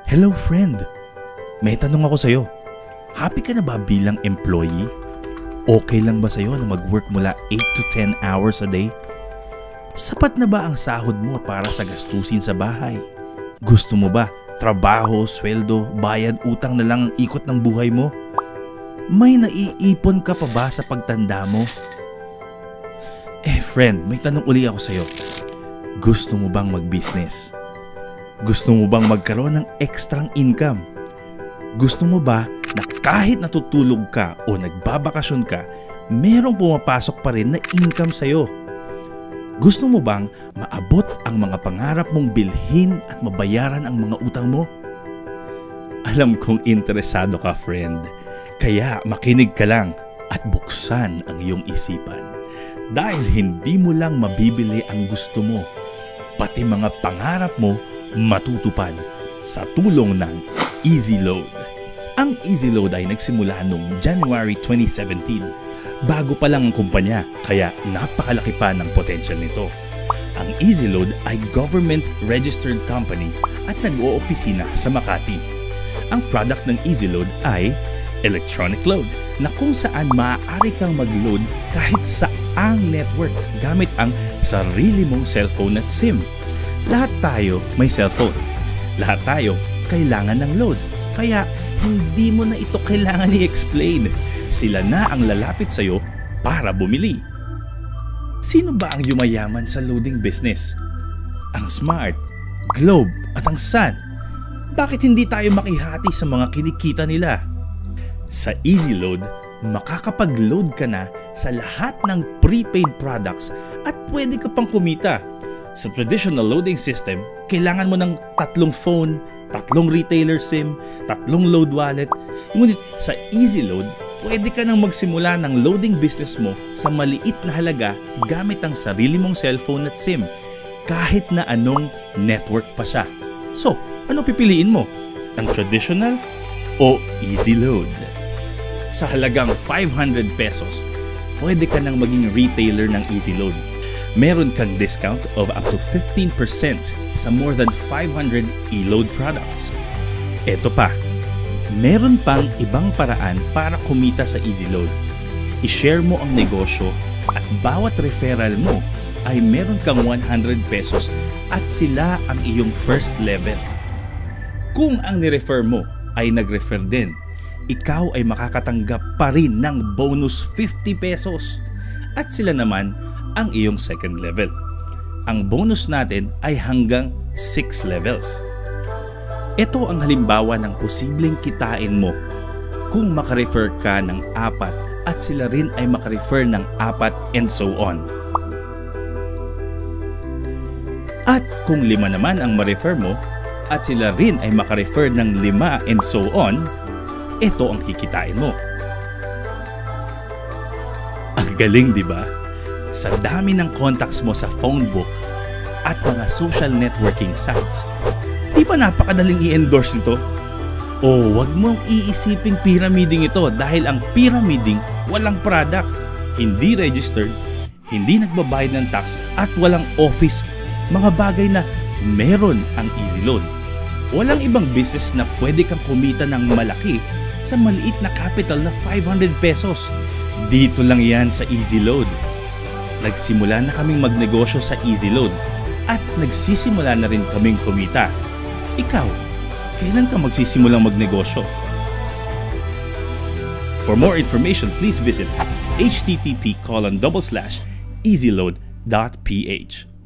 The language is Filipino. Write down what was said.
Hello friend, may tanong ako sa'yo. Happy ka na ba bilang employee? Okay lang ba sa'yo na mag-work mula 8 to 10 hours a day? Sapat na ba ang sahod mo para sa gastusin sa bahay? Gusto mo ba trabaho, sweldo, bayad, utang na lang ang ikot ng buhay mo? May naiipon ka pa ba sa pagtanda mo? Friend, may tanong uli ako sa'yo. Gusto mo bang mag-business? Gusto mo bang magkaroon ng extrang income? Gusto mo ba na kahit natutulog ka o nagbabakasyon ka, merong pumapasok pa rin na income sa'yo? Gusto mo bang maabot ang mga pangarap mong bilhin at mabayaran ang mga utang mo? Alam kong interesado ka, friend. Kaya makinig ka lang at buksan ang iyong isipan. Dahil hindi mo lang mabibili ang gusto mo, pati mga pangarap mo matutupad sa tulong ng EasyLoad. Ang EasyLoad ay nagsimula noong January 2017. Bago pa lang ang kumpanya, kaya napakalaki pa ng potential nito. Ang EasyLoad ay government-registered company at nag-oopisina sa Makati. Ang product ng EasyLoad ay electronic load na kung saan maaari kang mag-load kahit saang network gamit ang sarili mong cellphone at SIM. Lahat tayo may cellphone. Lahat tayo kailangan ng load. Kaya hindi mo na ito kailangan i-explain. Sila na ang lalapit sa'yo para bumili. Sino ba ang yumayaman sa loading business? Ang Smart, Globe at ang Sun. Bakit hindi tayo makihati sa mga kinikita nila? Sa EasyLoad, makakapag-load ka na sa lahat ng prepaid products at pwede ka pang kumita. Sa traditional loading system, kailangan mo ng 3 phone, 3 retailer SIM, 3 load wallet. Ngunit sa EasyLoad, pwede ka nang magsimula ng loading business mo sa maliit na halaga gamit ang sarili mong cellphone at SIM, kahit na anong network pa siya. So, ano pipiliin mo? Ang traditional o EasyLoad? Sa halagang 500 pesos, pwede ka nang maging retailer ng EasyLoad. Meron kang discount of up to 15% sa more than 500 e-load products. Ito pa, meron pang ibang paraan para kumita sa EasyLoad. I-share mo ang negosyo at bawat referral mo ay meron kang 100 pesos at sila ang iyong first level. Kung ang nirefer mo ay nag-refer din, ikaw ay makakatanggap pa rin ng bonus 50 pesos at sila naman ang iyong second level. Ang bonus natin ay hanggang 6 levels. Ito ang halimbawa ng posibleng kitain mo kung makarefer ka ng 4 at sila rin ay makarefer ng 4 and so on. At kung 5 naman ang ma-refer mo at sila rin ay makarefer ng 5 and so on, ito ang kikitain mo. Ang galing, di ba? Sa dami ng contacts mo sa phone book at mga social networking sites, di ba napakadaling i-endorse nito? O wag mong iisiping pyramiding ito dahil ang pyramiding walang product, hindi registered, hindi nagbabayad ng tax at walang office, mga bagay na meron ang EasyLoad. Walang ibang business na pwede kang kumita ng malaki sa maliit na capital na 500 pesos. Dito lang yan sa EasyLoad. Nagsimula na kaming magnegosyo sa EasyLoad at nagsisimula na rin kaming kumita. Ikaw, kailan ka magsisimulang magnegosyo? For more information, please visit http://easyload.ph.